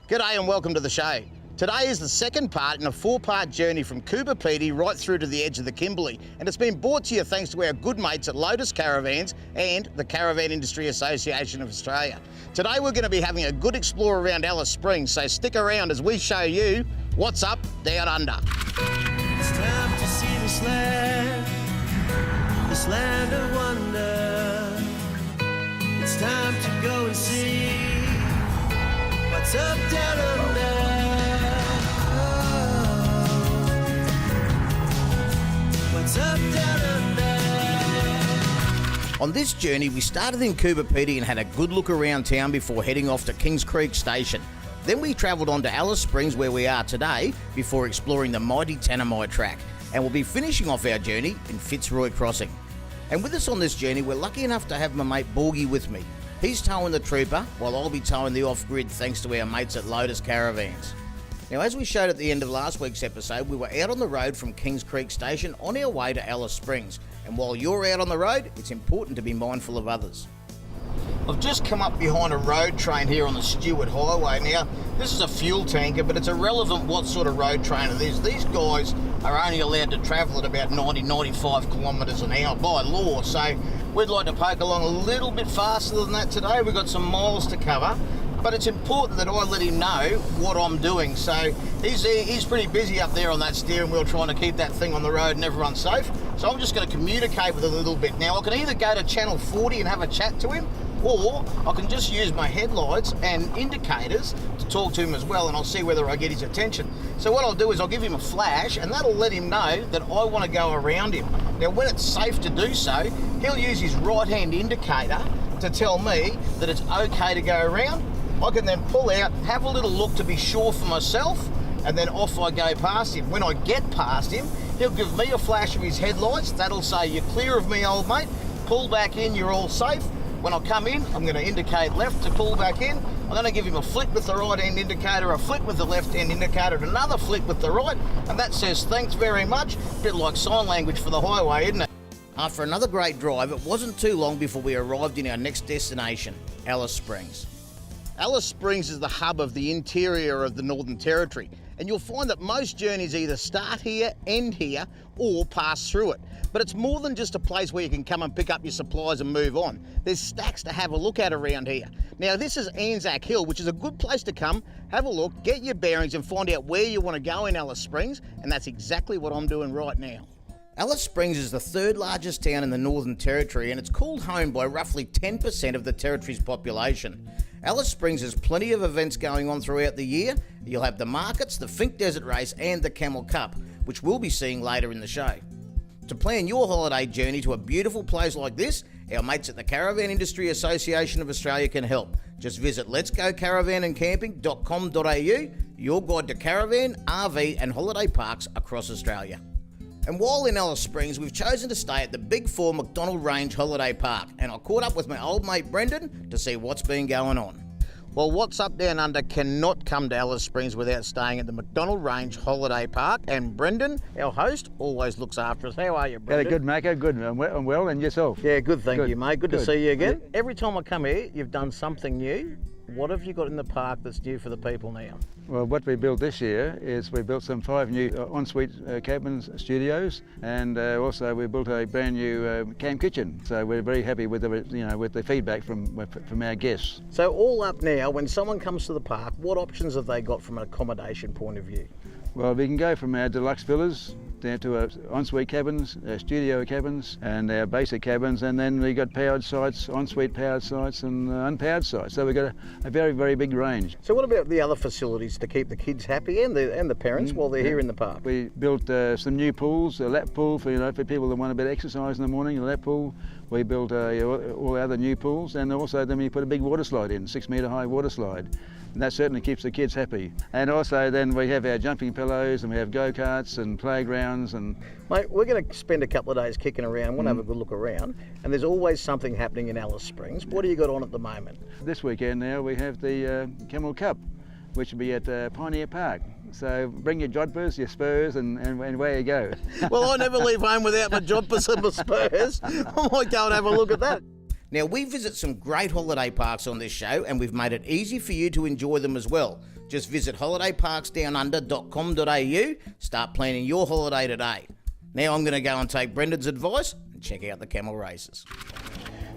G'day and welcome to the show. Today is the second part in a 4-part journey from Coober Pedy right through to the edge of the Kimberley, and it's been brought to you thanks to our good mates at Lotus Caravans and the Caravan Industry Association of Australia. Today we're going to be having a good explore around Alice Springs, so stick around as we show you what's up down under. It's time to see this land of wonder. It's time to go and see what's up down under. What's up down under? On this journey we started in Coober Pedy and had a good look around town before heading off to Kings Creek Station. Then we travelled on to Alice Springs where we are today before exploring the mighty Tanami track, and we'll be finishing off our journey in Fitzroy Crossing. And with us on this journey we're lucky enough to have my mate Borgie with me. He's towing the Trooper while I'll be towing the off-grid thanks to our mates at Lotus Caravans. Now, as we showed at the end of last week's episode, we were out on the road from Kings Creek Station on our way to Alice Springs. And while you're out on the road, it's important to be mindful of others. I've just come up behind a road train here on the Stewart Highway. Now, this is a fuel tanker, but it's irrelevant what sort of road train it is. These guys are only allowed to travel at about 90-95 kilometres an hour by law, so we'd like to poke along a little bit faster than that today. We've got some miles to cover, but it's important that I let him know what I'm doing. So he's pretty busy up there on that steering wheel trying to keep that thing on the road and everyone safe. So I'm just going to communicate with him a little bit. Now, I can either go to channel 40 and have a chat to him, or I can just use my headlights and indicators to talk to him as well, and I'll see whether I get his attention. So what I'll do is I'll give him a flash, and that'll let him know that I want to go around him. Now, when it's safe to do so, he'll use his right-hand indicator to tell me that it's okay to go around. I can then pull out, have a little look to be sure for myself, and then off I go past him. When I get past him, he'll give me a flash of his headlights. That'll say, "You're clear of me, old mate. Pull back in, you're all safe." When I come in, I'm going to indicate left to pull back in. I'm going to give him a flick with the right-hand indicator, a flick with the left-hand indicator, and another flick with the right, and that says thanks very much. A bit like sign language for the highway, isn't it? After another great drive, it wasn't too long before we arrived in our next destination, Alice Springs. Alice Springs is the hub of the interior of the Northern Territory, and you'll find that most journeys either start here, end here, or pass through it. But it's more than just a place where you can come and pick up your supplies and move on. There's stacks to have a look at around here. Now, this is Anzac Hill, which is a good place to come, have a look, get your bearings and find out where you want to go in Alice Springs, and that's exactly what I'm doing right now. Alice Springs is the third largest town in the Northern Territory, and it's called home by roughly 10% of the territory's population. Alice Springs has plenty of events going on throughout the year. You'll have the markets, the Fink Desert Race and the Camel Cup, which we'll be seeing later in the show. To plan your holiday journey to a beautiful place like this, our mates at the Caravan Industry Association of Australia can help. Just visit letsgocaravanandcamping.com.au, your guide to caravan, RV and holiday parks across Australia. And while in Alice Springs, we've chosen to stay at the Big 4 McDonald Range Holiday Park, and I caught up with my old mate Brendan to see what's been going on. Well, What's Up Down Under cannot come to Alice Springs without staying at the McDonald Range Holiday Park, and Brendan, our host, always looks after us. How are you, Brendan? Good, Mako. Good. I'm well, and yourself? Yeah, good, thank you, mate. Good to see you again. Yeah. Every time I come here, you've done something new. What have you got in the park that's new for the people now? Well, what we built this year is we built some 5 new ensuite cabins, studios, and also we built a brand new camp kitchen. So we're very happy with the feedback from our guests. So all up now, when someone comes to the park, what options have they got from an accommodation point of view? Well, we can go from our deluxe villas down to ensuite cabins, studio cabins, and our basic cabins, and then we got powered sites, ensuite powered sites, and unpowered sites. So we've got a very, very big range. So what about the other facilities to keep the kids happy and the parents while they're here in the park? We built some new pools, a lap pool for people that want a bit of exercise in the morning, a lap pool. We built all other new pools, and also then we put a big water slide in, 6 metre high water slide. And that certainly keeps the kids happy. And also then we have our jumping pillows, and we have go-karts and playgrounds. And mate, we're going to spend a couple of days kicking around. We'll have a good look around, and there's always something happening in Alice Springs. What do you got on at the moment? This weekend now we have the Camel Cup, which will be at Pioneer Park. So bring your jodhpurs, your spurs, and away you go. Well, I never leave home without my jodhpurs and my spurs. I might go and have a look at that. Now, we visit some great holiday parks on this show, and we've made it easy for you to enjoy them as well. Just visit holidayparksdownunder.com.au, start planning your holiday today. Now I'm going to go and take Brendan's advice and check out the camel races.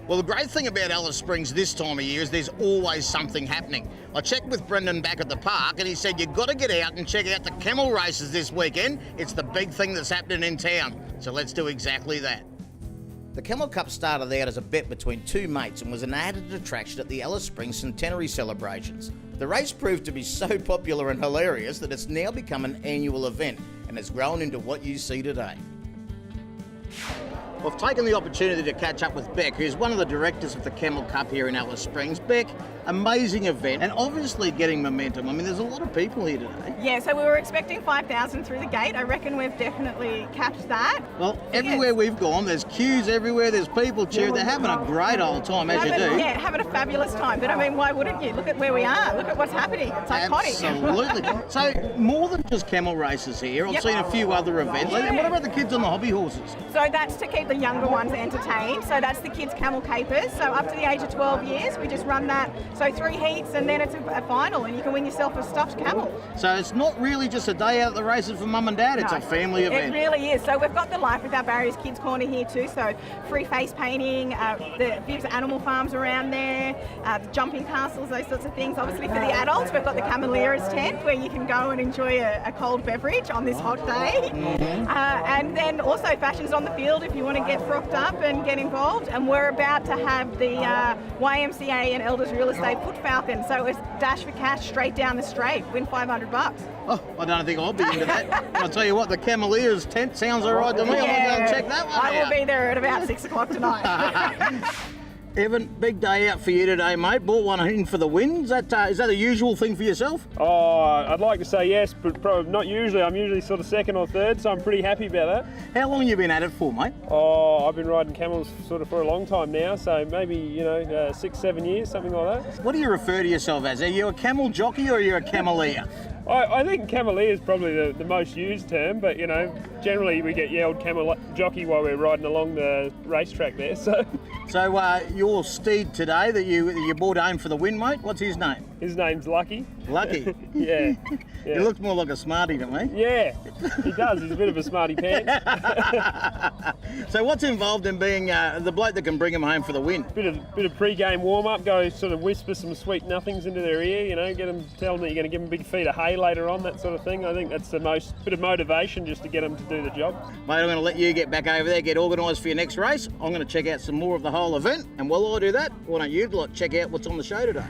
Well, the great thing about Alice Springs this time of year is there's always something happening. I checked with Brendan back at the park and he said you've got to get out and check out the camel races this weekend. It's the big thing that's happening in town. So let's do exactly that. The Camel Cup started out as a bet between two mates and was an added attraction at the Alice Springs Centenary celebrations. The race proved to be so popular and hilarious that it's now become an annual event and has grown into what you see today. I've taken the opportunity to catch up with Beck, who's one of the directors of the Camel Cup here in Alice Springs. Beck, amazing event and obviously getting momentum. I mean, there's a lot of people here today. Yeah, so we were expecting 5,000 through the gate. I reckon we've definitely capped that. Well, everywhere we've gone, there's queues everywhere, there's people cheering. They're having a great old time, as you do. Yeah, having a fabulous time. But I mean, why wouldn't you? Look at where we are. Look at what's happening. It's iconic. Absolutely. So, more than just camel races here. I've seen a few other events. Yeah. And what about the kids on the hobby horses? So that's to keep the younger ones entertained. So that's the kids' camel capers. So up to the age of 12 years, we just run that. So 3 heats and then it's a final and you can win yourself a stuffed camel. So it's not really just a day out at the races for mum and dad, it's a family event. It really is. So we've got the Life Without Barriers Kids Corner here too. So free face painting, the Bibs Animal Farms around there, the jumping castles, those sorts of things. Obviously for the adults, we've got the Camelliera's tent where you can go and enjoy a cold beverage on this hot day. And then also fashions on the field if you want to get frocked up and get involved. And we're about to have the YMCA and Elders Real Estate Foot Falcon. So it's dash for cash straight down the straight, win $500. Oh, I don't think I'll be into that. I'll tell you what, the Camelliera's tent sounds all right to me. I'm going to go and check that one out. I will be there at about 6 o'clock tonight. Evan, big day out for you today, mate. Bought one in for the win. Is that a usual thing for yourself? Oh, I'd like to say yes, but probably not usually. I'm usually sort of second or third, so I'm pretty happy about that. How long have you been at it for, mate? Oh, I've been riding camels sort of for a long time now, so maybe, 6, 7 years, something like that. What do you refer to yourself as? Are you a camel jockey or are you a camelier? I think camelier is probably the most used term, but, generally we get yelled camel jockey while we're riding along the racetrack there, so... So your steed today that you brought home for the win, mate, what's his name? His name's Lucky. Lucky? Yeah. He looks more like a smarty to me. Yeah, he does. He's a bit of a smarty pants. So what's involved in being the bloke that can bring him home for the win? Bit of pre-game warm-up, go sort of whisper some sweet nothings into their ear, get them, tell them that you're going to give them a big feed of hay later on, that sort of thing. I think that's the most bit of motivation just to get them to do the job. Mate, I'm going to let you get back over there, get organised for your next race. I'm going to check out some more of the whole event, and while I do that, why don't you check out what's on the show today?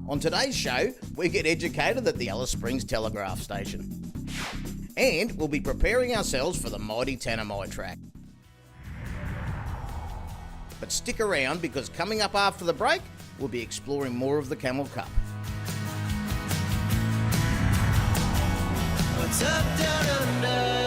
On today's show, we get educated at the Alice Springs Telegraph Station. And we'll be preparing ourselves for the mighty Tanami track. But stick around because coming up after the break, we'll be exploring more of the Camel Cup. What's up, down under?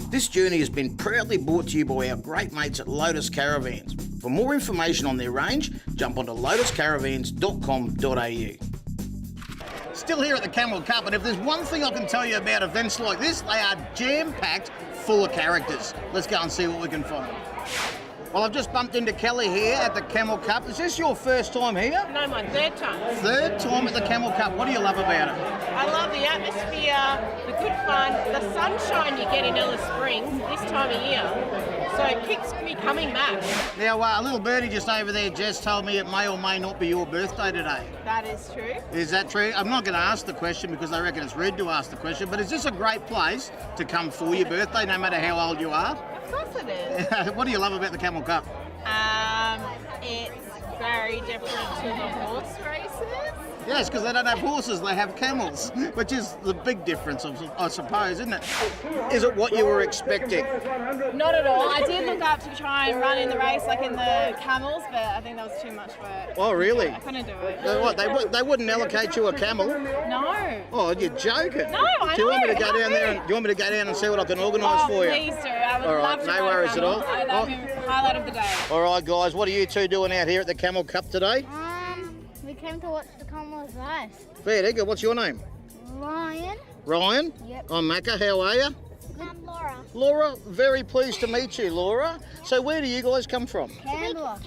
This journey has been proudly brought to you by our great mates at Lotus Caravans. For more information on their range, jump onto lotuscaravans.com.au. Still here at the Camel Cup, and if there's one thing I can tell you about events like this, they are jam-packed full of characters. Let's go and see what we can find. Well, I've just bumped into Kelly here at the Camel Cup. Is this your first time here? No, my third time. Third time at the Camel Cup. What do you love about it? I love the atmosphere, the good fun, the sunshine you get in Alice Springs this time of year. So it keeps me coming back. Now, a little birdie just over there, Jess, told me it may or may not be your birthday today. That is true. Is that true? I'm not going to ask the question because I reckon it's rude to ask the question, but is this a great place to come for your birthday, no matter how old you are? Of course it is. What do you love about the Camel Cup? It's very different to the horse races. Yes, because they don't have horses, they have camels, which is the big difference, I suppose, isn't it? Is it what you were expecting? Not at all. I did look up to try and run in the race like in the camels, but I think that was too much work. Oh, really? I couldn't do it. What, they wouldn't allocate you a camel? No. Oh, you're joking. No, I Do you want me to know, go down there? not Do you want me to go down and see what I can organise for you? Please do. I would All right, love to no ride a worries at camel. all. That would be the highlight of the day. All right, guys, what are you two doing out here at the Camel Cup today? We came to watch the camels race. Fair dinkum, what's your name? Ryan. Ryan? Yep. I'm Macca. How are you? I'm Laura. Laura, very pleased to meet you, Laura. So where do you guys come from? Canberra.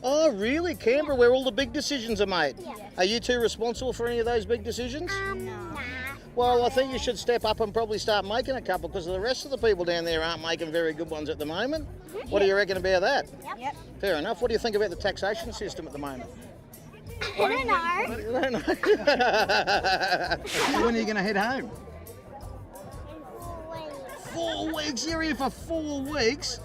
Oh, really? Canberra, where all the big decisions are made? Yeah. Are you two responsible for any of those big decisions? Nah. Well, I think you should step up and probably start making a couple, because the rest of the people down there aren't making very good ones at the moment. What do you reckon about that? Yep. Fair enough. What do you think about the taxation system at the moment? I don't know. I don't know. When are you going to head home? In 4 weeks. 4 weeks? You're here for 4 weeks?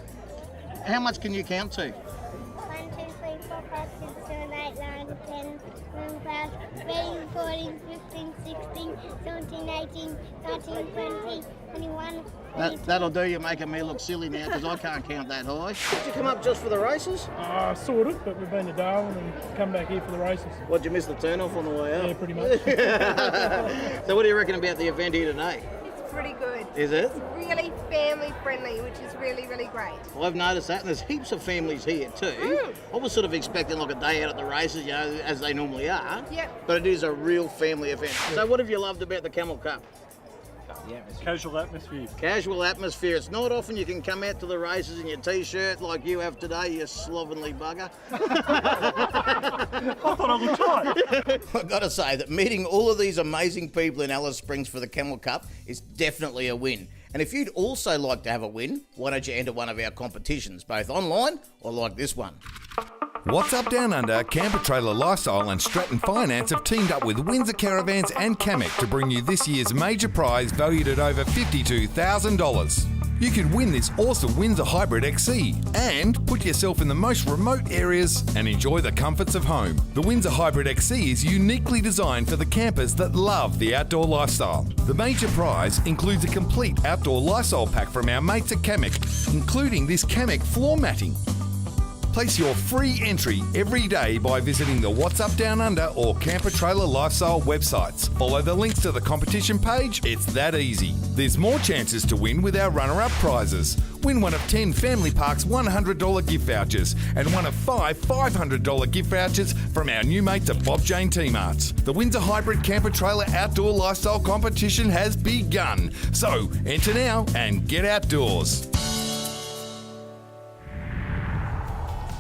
How much can you count to? 1, 2, 3, 4, 5, 6, 7, 8, 9, 10, 11, 12, 13, 14, 15, 16, 17, 18, 19, 20, 21. That'll do you, making me look silly now, because I can't count that high. Did you come up just for the races? Sort of, but we've been to Darwin and come back here for the races. What'd you miss the turn-off on the way out? Yeah, pretty much. So what do you reckon about the event here today? It's pretty good. Is it? It's really family friendly, which is really, really great. I've noticed that, and there's heaps of families here too. I was sort of expecting like a day out at the races, you know, as they normally are. Yep. But it is a real family event. So what have you loved about the Camel Cup? Casual atmosphere. Casual atmosphere. It's not often you can come out to the races in your t-shirt like you have today, you slovenly bugger. I thought I looked tight. I've got to say that meeting all of these amazing people in Alice Springs for the Camel Cup is definitely a win. And if you'd also like to have a win, why don't you enter one of our competitions, both online or like this one? What's Up Down Under, Camper Trailer Lifestyle and Stratton Finance have teamed up with Windsor Caravans and Kamek to bring you this year's major prize valued at over $52,000. You could win this awesome Windsor Hybrid XC and put yourself in the most remote areas and enjoy the comforts of home. The Windsor Hybrid XC is uniquely designed for the campers that love the outdoor lifestyle. The major prize includes a complete outdoor lifestyle pack from our mates at Kamek, including this Kamek floor matting. Place your free entry every day by visiting the What's Up Down Under or Camper Trailer Lifestyle websites. Follow the links to the competition page. It's that easy. There's more chances to win with our runner-up prizes. Win one of 10 Family Parks $100 gift vouchers and one of 5 $500 gift vouchers from our new mates at Bob Jane T-Marts. The Windsor Hybrid Camper Trailer Outdoor Lifestyle Competition has begun. So enter now and get outdoors.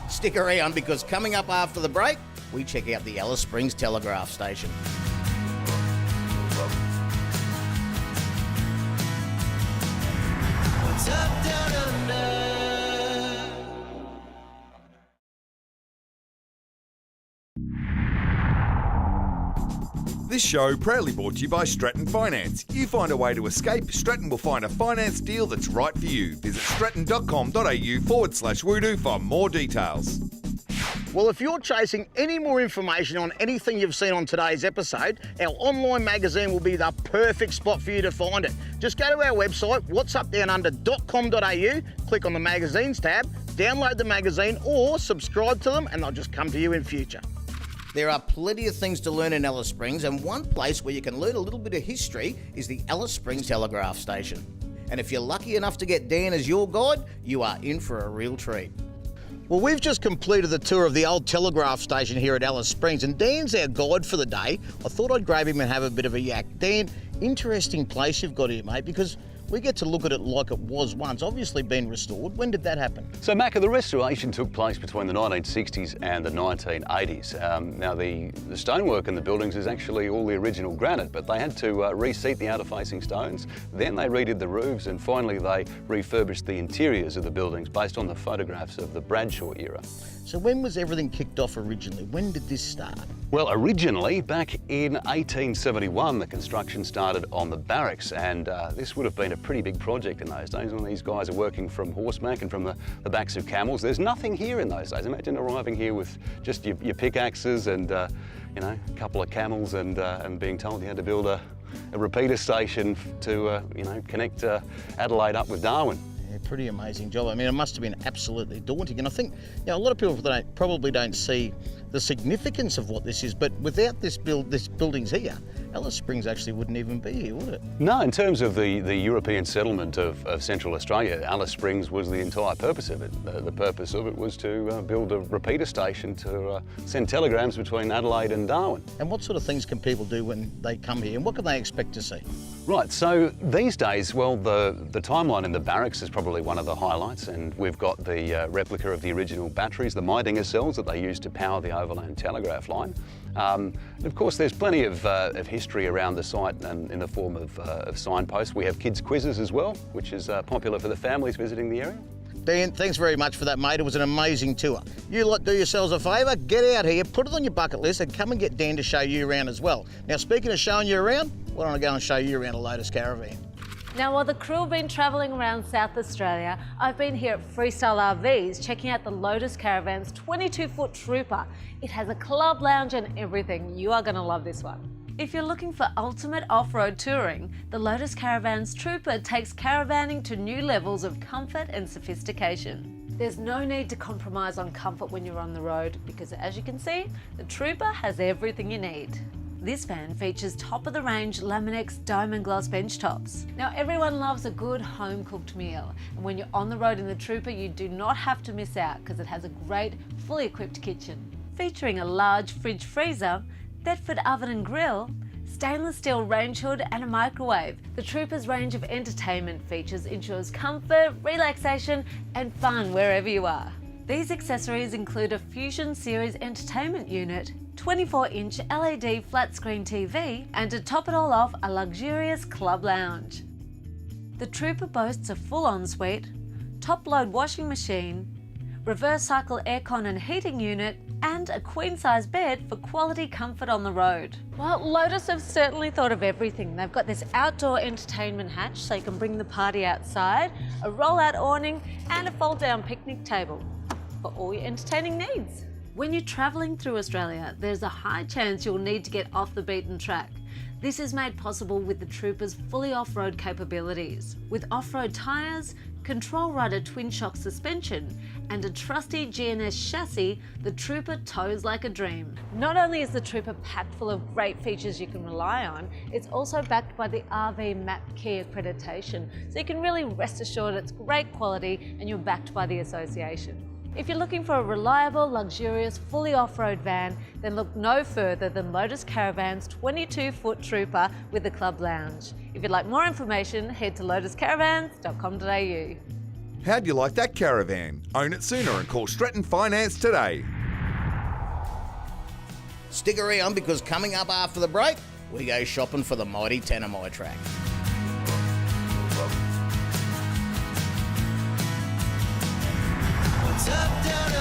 Stick around, because coming up after the break, we check out the Alice Springs Telegraph Station. What's up, down under? This show proudly brought to you by Stratton Finance. You find a way to escape, Stratton will find a finance deal that's right for you. Visit stratton.com.au/WUDU for more details. Well, if you're chasing any more information on anything you've seen on today's episode, our online magazine will be the perfect spot for you to find it. Just go to our website, whatsupdownunder.com.au, click on the magazines tab, download the magazine or subscribe to them, and they'll just come to you in future. There are plenty of things to learn in Alice Springs, and one place where you can learn a little bit of history is the Alice Springs Telegraph Station. And if you're lucky enough to get Dan as your guide, you are in for a real treat. Well, we've just completed the tour of the old telegraph station here at Alice Springs, and Dan's our guide for the day. I thought I'd grab him and have a bit of a yak. Dan, interesting place you've got here, mate, because we get to look at it like it was once, obviously been restored. When did that happen? So, Macca, the restoration took place between the 1960s and the 1980s. Now, the stonework in the buildings is actually all the original granite, but they had to reseat the outer-facing stones. Then they redid the roofs, and finally they refurbished the interiors of the buildings based on the photographs of the Bradshaw era. So when was everything kicked off originally? When did this start? Well, originally, back in 1871, the construction started on the barracks, and this would have been a pretty big project in those days when these guys are working from horseback and from the backs of camels. There's nothing here in those days. Imagine arriving here with just your pickaxes and you know, a couple of camels and being told you had to build a repeater station to you know, connect Adelaide up with Darwin. Yeah, pretty amazing job. I mean, it must have been absolutely daunting. And I think, you know, a lot of people probably don't see the significance of what this is, but without this buildings here, Alice Springs actually wouldn't even be here, would it? No, in terms of the European settlement of Central Australia, Alice Springs was the entire purpose of it. The purpose of it was to build a repeater station to send telegrams between Adelaide and Darwin. And what sort of things can people do when they come here, and what can they expect to see? Right, so these days, well, the timeline in the barracks is probably one of the highlights, and we've got the replica of the original batteries, the Meidinger cells that they used to power the overland telegraph line. And of course, there's plenty of history around the site and in the form of signposts. We have kids' quizzes as well, which is popular for the families visiting the area. Dan, thanks very much for that, mate. It was an amazing tour. You lot do yourselves a favour, get out here, put it on your bucket list and come and get Dan to show you around as well. Now, speaking of showing you around, why don't I go and show you around a Lotus Caravan? Now, while the crew have been travelling around South Australia, I've been here at Freestyle RVs checking out the Lotus Caravan's 22-foot Trooper. It has a club lounge and everything. You are going to love this one. If you're looking for ultimate off-road touring, the Lotus Caravan's Trooper takes caravanning to new levels of comfort and sophistication. There's no need to compromise on comfort when you're on the road because, as you can see, the Trooper has everything you need. This van features top-of-the-range Laminex diamond glass bench tops. Now, everyone loves a good home-cooked meal, and when you're on the road in the Trooper, you do not have to miss out because it has a great, fully equipped kitchen. Featuring a large fridge freezer, Bedford oven and grill, stainless steel range hood and a microwave. The Trooper's range of entertainment features ensures comfort, relaxation and fun wherever you are. These accessories include a Fusion Series entertainment unit, 24-inch LED flat screen TV and to top it all off, a luxurious club lounge. The Trooper boasts a full ensuite, top-load washing machine, reverse cycle aircon and heating unit and a queen-size bed for quality comfort on the road. Well, Lotus have certainly thought of everything. They've got this outdoor entertainment hatch so you can bring the party outside, a roll-out awning and a fold-down picnic table for all your entertaining needs. When you're travelling through Australia, there's a high chance you'll need to get off the beaten track. This is made possible with the Trooper's fully off-road capabilities. With off-road tyres, control rider twin shock suspension and a trusty GNS chassis, the Trooper tows like a dream. Not only is the Trooper packed full of great features you can rely on, it's also backed by the RV Map Key accreditation, so you can really rest assured it's great quality and you're backed by the association. If you're looking for a reliable, luxurious, fully off-road van, then look no further than Lotus Caravan's 22-foot Trooper with the club lounge. If you'd like more information, head to lotuscaravans.com.au. How'd you like that caravan? Own it sooner and call Stratton Finance today. Stick around because coming up after the break, we go shopping for the mighty Tanami track. What's up down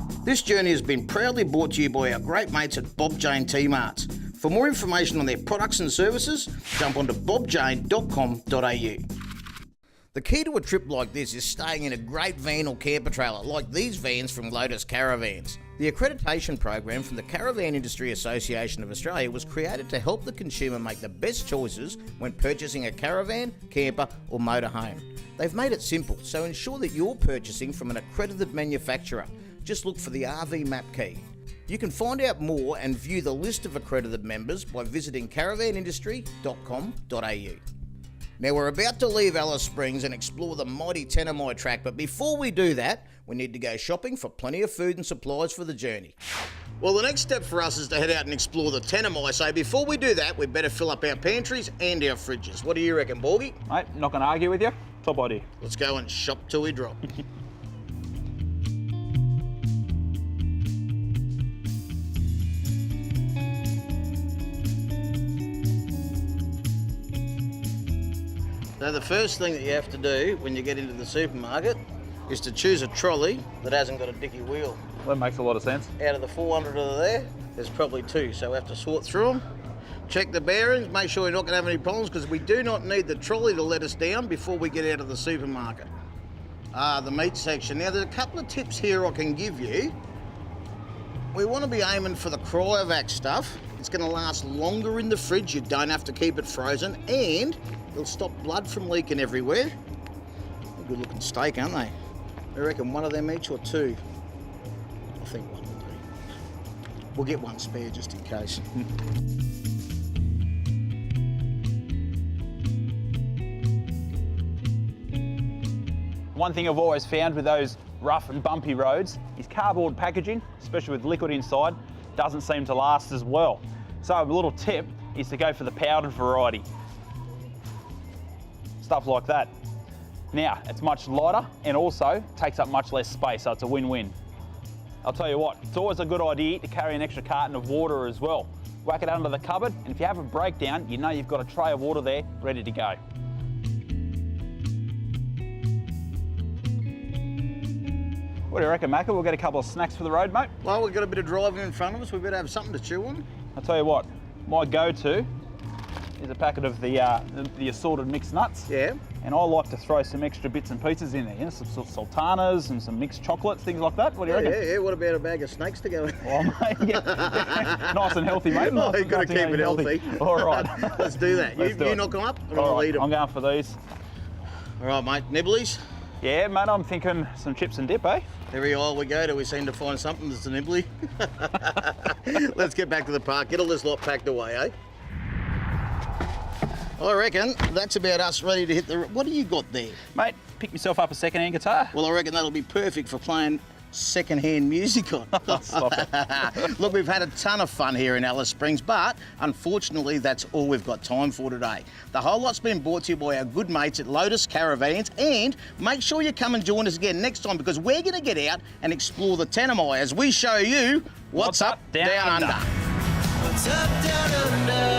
under? This journey has been proudly brought to you by our great mates at Bob Jane T-Marts. For more information on their products and services, jump onto bobjane.com.au. The key to a trip like this is staying in a great van or camper trailer like these vans from Lotus Caravans. The accreditation program from the Caravan Industry Association of Australia was created to help the consumer make the best choices when purchasing a caravan, camper or motorhome. They've made it simple, so ensure that you're purchasing from an accredited manufacturer. Just look for the RV Map Key. You can find out more and view the list of accredited members by visiting caravanindustry.com.au. Now we're about to leave Alice Springs and explore the mighty Tanami track, but before we do that, we need to go shopping for plenty of food and supplies for the journey. Well, the next step for us is to head out and explore the Tanami, so before we do that, we'd better fill up our pantries and our fridges. What do you reckon, Borgie? Mate, not going to argue with you. Top idea. Let's go and shop till we drop. So the first thing that you have to do when you get into the supermarket is to choose a trolley that hasn't got a dicky wheel. That makes a lot of sense. Out of the 400 that are there, there's probably 2, so we have to sort through them. Check the bearings, make sure you're not going to have any problems because we do not need the trolley to let us down before we get out of the supermarket. The meat section. Now there's a couple of tips here I can give you. We want to be aiming for the cryovac stuff. It's going to last longer in the fridge, you don't have to keep it frozen, and it'll stop blood from leaking everywhere. Good looking steak, aren't they? I reckon one of them each or 2. I think one will do. We'll get one spare just in case. One thing I've always found with those rough and bumpy roads is cardboard packaging, especially with liquid inside, doesn't seem to last as well. So a little tip is to go for the powdered variety. Stuff like that. Now, it's much lighter and also takes up much less space, so it's a win-win. I'll tell you what, it's always a good idea to carry an extra carton of water as well. Whack it under the cupboard, and if you have a breakdown, you know you've got a tray of water there ready to go. What do you reckon, Macca? We'll get a couple of snacks for the road, mate? Well, we've got a bit of driving in front of us. We better have something to chew on. I'll tell you what, my go-to is a packet of the assorted mixed nuts. Yeah. And I like to throw some extra bits and pieces in there, you know, some sultanas and some mixed chocolates, things like that. What do you reckon? Yeah. What about a bag of snakes to go in? Oh, mate, yeah. Nice and healthy, mate. Oh, you've got to keep it healthy. All right. Let's do that. You knock them up and I'll eat them. I'm going for these. All right, mate. Nibblies? Yeah, mate, I'm thinking some chips and dip, eh? Every aisle we go to, we seem to find something that's a nibbly. Let's get back to the park. Get all this lot packed away, eh? I reckon that's about us ready to hit the... What do you got there? Mate, pick myself up a second-hand guitar. Well, I reckon that'll be perfect for playing second-hand music on. Stop it. Look, we've had a ton of fun here in Alice Springs, but unfortunately, that's all we've got time for today. The whole lot's been brought to you by our good mates at WUDU Caravans, and make sure you come and join us again next time because we're going to get out and explore the Tanami as we show you what's up down under. What's up down under?